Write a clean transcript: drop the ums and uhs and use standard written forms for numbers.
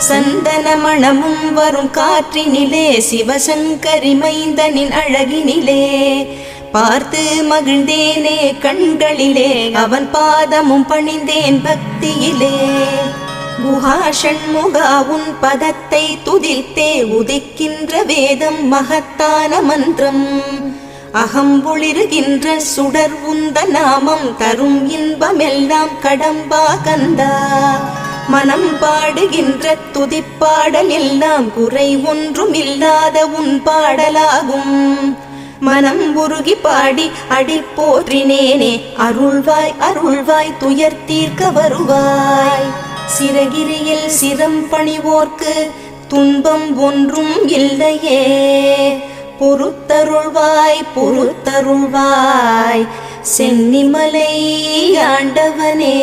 சந்தன மணமும் வரும் காற்றினிலே சிவசங்கரி மைந்தனின் அழகினிலே பார்த்து மகிழ்ந்தேனே கண்களிலே அவன் பாதமும் பணிந்தேன் பக்தியிலே குஹா ஷண்முகா உன் பதத்தை துதித்தே உதிக்கின்ற வேதம் மகத்தான மந்திரம் அகம்பொளிருகின்ற சுடர் உந்த நாமம் தரும் இன்பமெல்லாம் கடம்பா கந்தா மனம் பாடுகின்ற துதிப்பாடல் எல்லாம் குறை ஒன்றும் இல்லாத உன் பாடலாகும் மனம் உருகி பாடி அடி போற்றினேனே அருள்வாய் அருள்வாய் துயர் தீர்க்க வருவாய் சிறகிரியில் சிரம் பணிவோர்க்கு துன்பம் ஒன்றும் இல்லையே பொறுத்தருள்வாய் பொறுத்தருள்வாய் சென்னிமலை ஆண்டவனே.